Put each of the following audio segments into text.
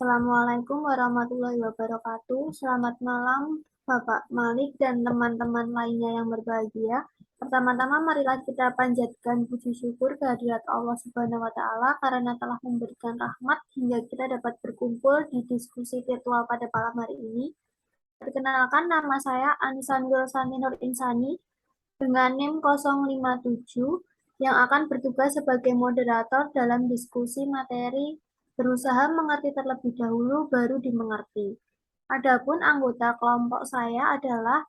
Assalamualaikum warahmatullahi wabarakatuh. Selamat malam Bapak Malik dan teman-teman lainnya yang berbahagia. Pertama-tama marilah kita panjatkan puji syukur kehadirat Allah Subhanahu wa taala karena telah memberikan rahmat hingga kita dapat berkumpul di diskusi virtual pada malam hari ini. Perkenalkan, nama saya Anissa Nurulsani Nur Insani dengan NIM 057 yang akan bertugas sebagai moderator dalam diskusi materi berusaha mengerti terlebih dahulu baru dimengerti. Adapun anggota kelompok saya adalah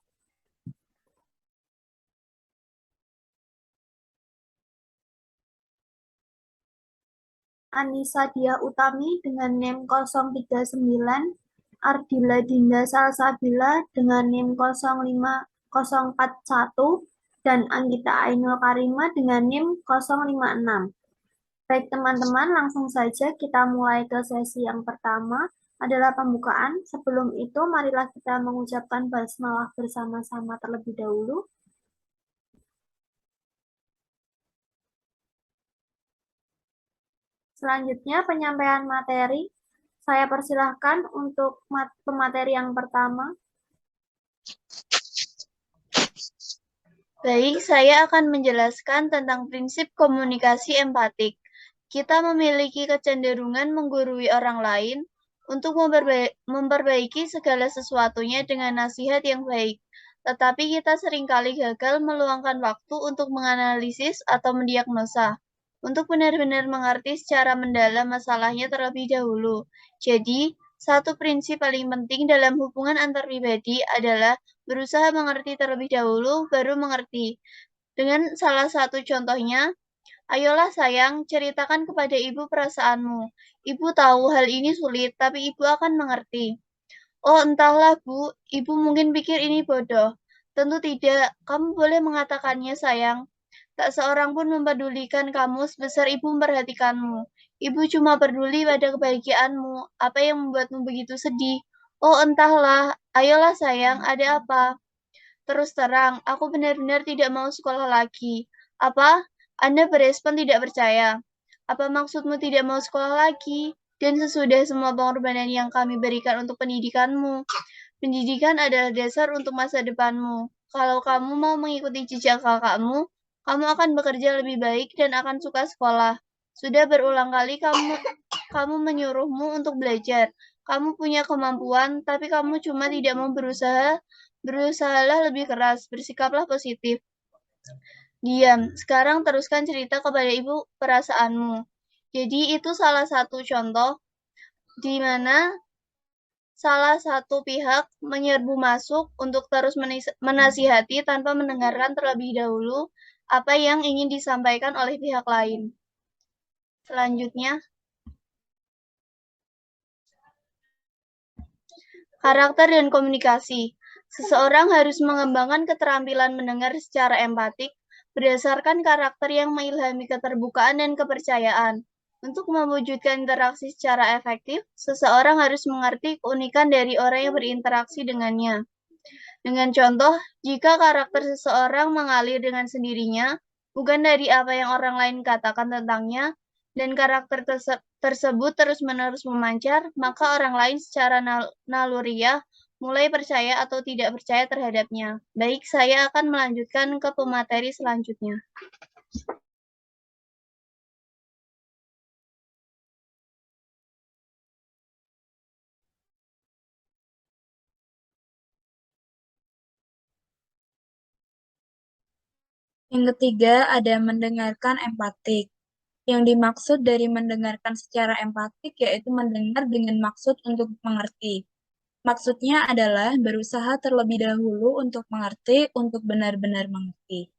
Anissa Dia Utami dengan NIM 039, Ardila Dinda Salsabila dengan NIM 05041, dan Anggita Ainul Karima dengan NIM 056. Baik teman-teman, langsung saja kita mulai ke sesi yang pertama adalah pembukaan. Sebelum itu, marilah kita mengucapkan basmalah bersama-sama terlebih dahulu. Selanjutnya, penyampaian materi. Saya persilahkan untuk pemateri yang pertama. Baik, saya akan menjelaskan tentang prinsip komunikasi empatik. Kita memiliki kecenderungan menggurui orang lain untuk memperbaiki segala sesuatunya dengan nasihat yang baik. Tetapi kita seringkali gagal meluangkan waktu untuk menganalisis atau mendiagnosa, untuk benar-benar mengerti secara mendalam masalahnya terlebih dahulu. Jadi, satu prinsip paling penting dalam hubungan antar pribadi adalah berusaha mengerti terlebih dahulu, baru mengerti. Dengan salah satu contohnya, ayolah sayang, ceritakan kepada ibu perasaanmu. Ibu tahu hal ini sulit, tapi ibu akan mengerti. Oh, entahlah, Bu. Ibu mungkin pikir ini bodoh. Tentu tidak. Kamu boleh mengatakannya, sayang. Tak seorang pun mempedulikan kamu sebesar ibu memperhatikanmu. Ibu cuma peduli pada kebahagiaanmu. Apa yang membuatmu begitu sedih? Oh, entahlah. Ayolah, sayang. Ada apa? Terus terang, aku benar-benar tidak mau sekolah lagi. Apa? Anda berespon tidak percaya. Apa maksudmu tidak mau sekolah lagi? Dan sesudah semua pengorbanan yang kami berikan untuk pendidikanmu. Pendidikan adalah dasar untuk masa depanmu. Kalau kamu mau mengikuti jejak kakakmu, kamu akan bekerja lebih baik dan akan suka sekolah. Sudah berulang kali kamu menyuruhmu untuk belajar. Kamu punya kemampuan, tapi kamu cuma tidak mau berusaha. Berusahalah lebih keras, bersikaplah positif. Diam, sekarang teruskan cerita kepada ibu perasaanmu. Jadi itu salah satu contoh di mana salah satu pihak menyerbu masuk untuk terus menasihati tanpa mendengarkan terlebih dahulu apa yang ingin disampaikan oleh pihak lain. Selanjutnya, karakter dan komunikasi. Seseorang harus mengembangkan keterampilan mendengar secara empatik berdasarkan karakter yang mengilhami keterbukaan dan kepercayaan. Untuk mewujudkan interaksi secara efektif, seseorang harus mengerti keunikan dari orang yang berinteraksi dengannya. Dengan contoh, jika karakter seseorang mengalir dengan sendirinya, bukan dari apa yang orang lain katakan tentangnya, dan karakter tersebut terus-menerus memancar, maka orang lain secara naluriah mulai percaya atau tidak percaya terhadapnya. Baik, saya akan melanjutkan ke pemateri selanjutnya. Yang ketiga ada mendengarkan empatik. Yang dimaksud dari mendengarkan secara empatik yaitu mendengar dengan maksud untuk mengerti. Maksudnya adalah berusaha terlebih dahulu untuk mengerti, untuk benar-benar mengerti.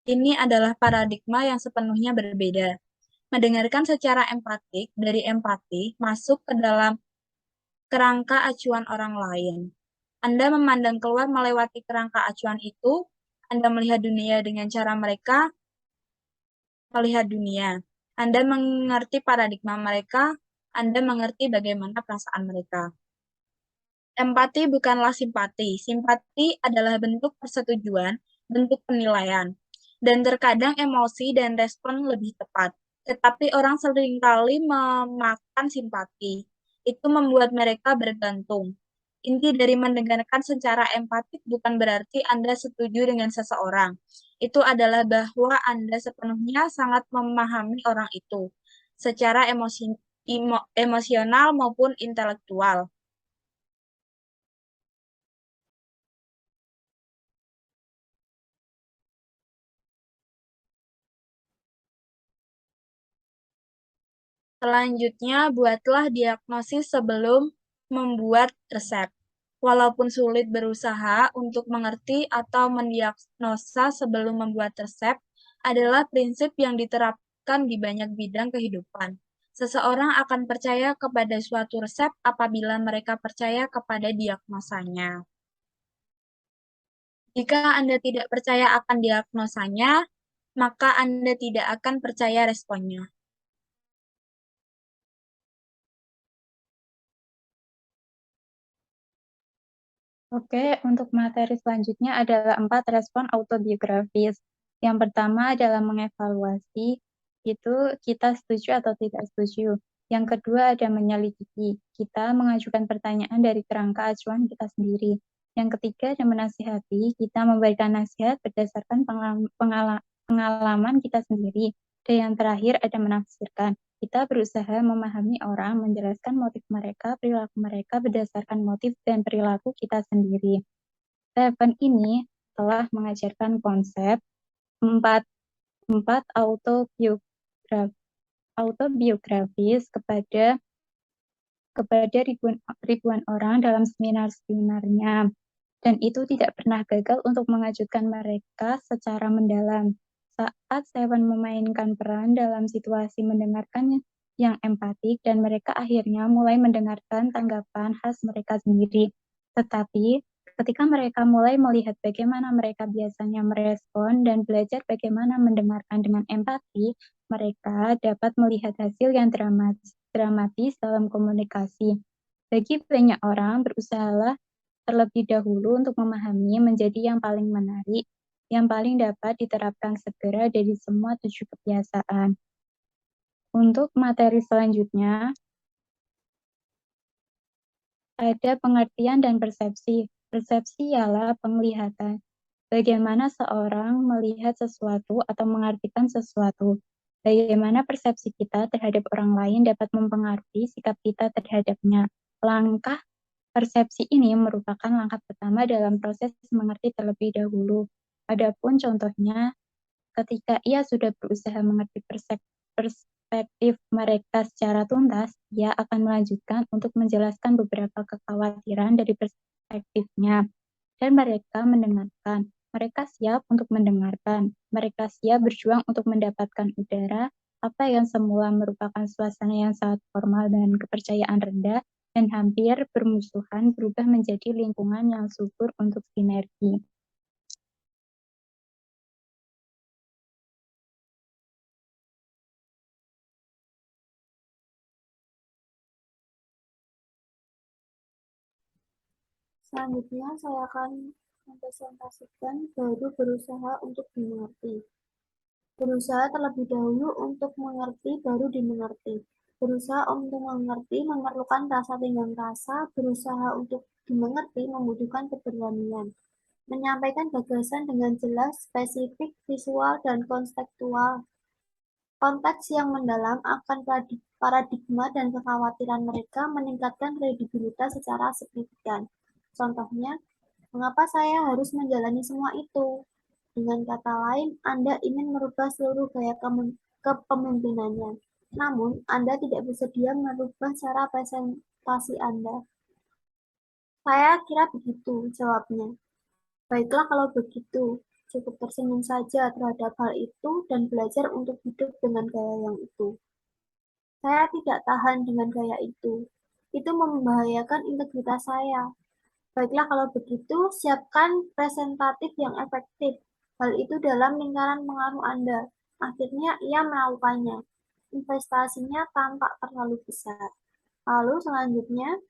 Ini adalah paradigma yang sepenuhnya berbeda. Mendengarkan secara empatik dari empati masuk ke dalam kerangka acuan orang lain. Anda memandang keluar melewati kerangka acuan itu, Anda melihat dunia dengan cara mereka melihat dunia. Anda mengerti paradigma mereka, Anda mengerti bagaimana perasaan mereka. Empati bukanlah simpati. Simpati adalah bentuk persetujuan, bentuk penilaian. Dan terkadang emosi dan respon lebih tepat. Tetapi orang seringkali memakan simpati. itu membuat mereka bergantung. Inti dari mendengarkan secara empatik bukan berarti Anda setuju dengan seseorang. Itu adalah bahwa Anda sepenuhnya sangat memahami orang itu, secara emosional maupun intelektual. Selanjutnya, buatlah diagnosis sebelum membuat resep. Walaupun sulit berusaha untuk mengerti atau mendiagnosa sebelum membuat resep adalah prinsip yang diterapkan di banyak bidang kehidupan. Seseorang akan percaya kepada suatu resep apabila mereka percaya kepada diagnosanya. Jika Anda tidak percaya akan diagnosanya, maka Anda tidak akan percaya responnya. Oke, untuk materi selanjutnya adalah 4 respon autobiografis. Yang pertama adalah mengevaluasi, itu kita setuju atau tidak setuju. Yang kedua ada menyelidiki, kita mengajukan pertanyaan dari kerangka acuan kita sendiri. Yang ketiga ada menasihati, kita memberikan nasihat berdasarkan pengalaman kita sendiri. Dan yang terakhir ada menafsirkan, kita berusaha memahami orang, menjelaskan motif mereka, perilaku mereka berdasarkan motif dan perilaku kita sendiri. Seven ini telah mengajarkan konsep empat autobiografis kepada ribuan orang dalam seminar-seminarnya. Dan itu tidak pernah gagal untuk mengejutkan mereka secara mendalam. Saat Seven memainkan peran dalam situasi mendengarkan yang empatik, dan mereka akhirnya mulai mendengarkan tanggapan khas mereka sendiri. Tetapi, ketika mereka mulai melihat bagaimana mereka biasanya merespon dan belajar bagaimana mendengarkan dengan empati, mereka dapat melihat hasil yang dramatis dalam komunikasi. Bagi banyak orang, berusahalah terlebih dahulu untuk memahami menjadi yang paling menarik, yang paling dapat diterapkan segera dari semua 7 kebiasaan. Untuk materi selanjutnya, ada pengertian dan persepsi. Persepsi ialah penglihatan. Bagaimana seorang melihat sesuatu atau mengartikan sesuatu. Bagaimana persepsi kita terhadap orang lain dapat mempengaruhi sikap kita terhadapnya. Langkah persepsi ini merupakan langkah pertama dalam proses mengerti terlebih dahulu. Adapun contohnya, ketika ia sudah berusaha mengerti perspektif mereka secara tuntas, ia akan melanjutkan untuk menjelaskan beberapa kekhawatiran dari perspektifnya. Dan mereka mendengarkan. Mereka siap untuk mendengarkan. Mereka siap berjuang untuk mendapatkan udara, apa yang semula merupakan suasana yang sangat formal dan kepercayaan rendah, dan hampir bermusuhan berubah menjadi lingkungan yang subur untuk sinergi. Selanjutnya saya akan mempresentasikan baru berusaha untuk dimengerti. Berusaha terlebih dahulu untuk mengerti, baru dimengerti. Berusaha untuk mengerti memerlukan rasa tenggang rasa, berusaha untuk dimengerti membutuhkan keberanian. Menyampaikan gagasan dengan jelas, spesifik, visual, dan konseptual. Konteks yang mendalam akan paradigma dan kekhawatiran mereka meningkatkan kredibilitas secara signifikan. Contohnya, mengapa saya harus menjalani semua itu? Dengan kata lain, Anda ingin merubah seluruh gaya kepemimpinannya. Namun, Anda tidak bersedia merubah cara presentasi Anda. Saya kira begitu, jawabnya. Baiklah kalau begitu, cukup tersenyum saja terhadap hal itu dan belajar untuk hidup dengan gaya yang itu. Saya tidak tahan dengan gaya itu. Itu membahayakan integritas saya. Baiklah kalau begitu, siapkan presentatif yang efektif. Hal itu dalam lingkaran pengaruh Anda. Akhirnya ia melakukannya. Investasinya tampak terlalu besar. Lalu selanjutnya,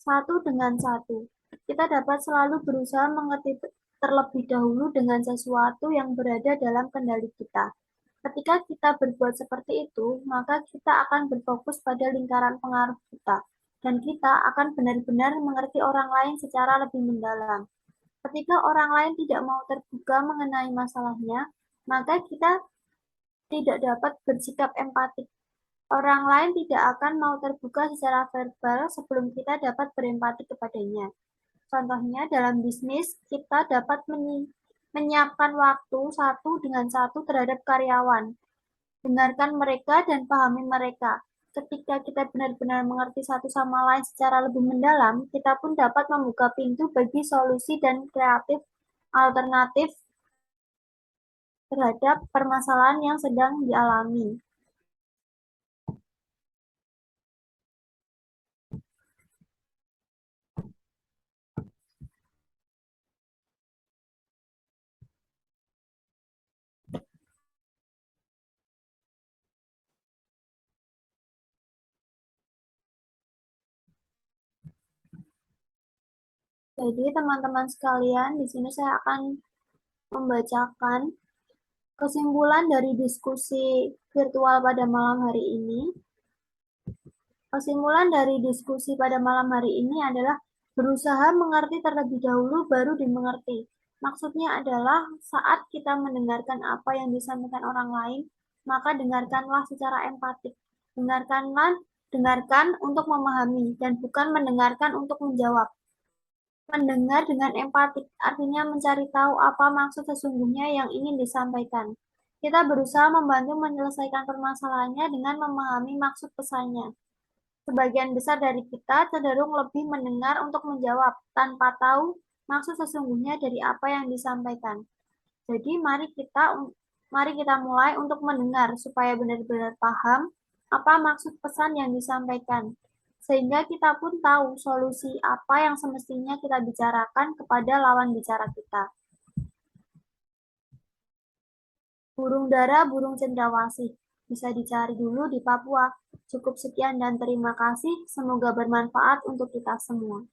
satu dengan satu. Kita dapat selalu berusaha mengerti terlebih dahulu dengan sesuatu yang berada dalam kendali kita. Ketika kita berbuat seperti itu, maka kita akan berfokus pada lingkaran pengaruh kita, dan kita akan benar-benar mengerti orang lain secara lebih mendalam. Ketika orang lain tidak mau terbuka mengenai masalahnya, maka kita tidak dapat bersikap empatik. Orang lain tidak akan mau terbuka secara verbal sebelum kita dapat berempati kepadanya. Contohnya, dalam bisnis, kita dapat menyiapkan waktu satu dengan satu terhadap karyawan. Dengarkan mereka dan pahami mereka. Ketika kita benar-benar mengerti satu sama lain secara lebih mendalam, kita pun dapat membuka pintu bagi solusi dan kreatif alternatif terhadap permasalahan yang sedang dialami. Jadi teman-teman sekalian, di sini saya akan membacakan kesimpulan dari diskusi virtual pada malam hari ini. Kesimpulan dari diskusi pada malam hari ini adalah berusaha mengerti terlebih dahulu baru dimengerti. Maksudnya adalah saat kita mendengarkan apa yang disampaikan orang lain, maka dengarkanlah secara empatik. Dengarkan untuk memahami dan bukan mendengarkan untuk menjawab. Mendengar dengan empatik artinya mencari tahu apa maksud sesungguhnya yang ingin disampaikan. Kita berusaha membantu menyelesaikan permasalahannya dengan memahami maksud pesannya. Sebagian besar dari kita cenderung lebih mendengar untuk menjawab tanpa tahu maksud sesungguhnya dari apa yang disampaikan. Jadi mari kita mulai untuk mendengar supaya benar-benar paham apa maksud pesan yang disampaikan. Sehingga kita pun tahu solusi apa yang semestinya kita bicarakan kepada lawan bicara kita. Burung dara, burung cendrawasih. Bisa dicari dulu di Papua. Cukup sekian dan terima kasih. Semoga bermanfaat untuk kita semua.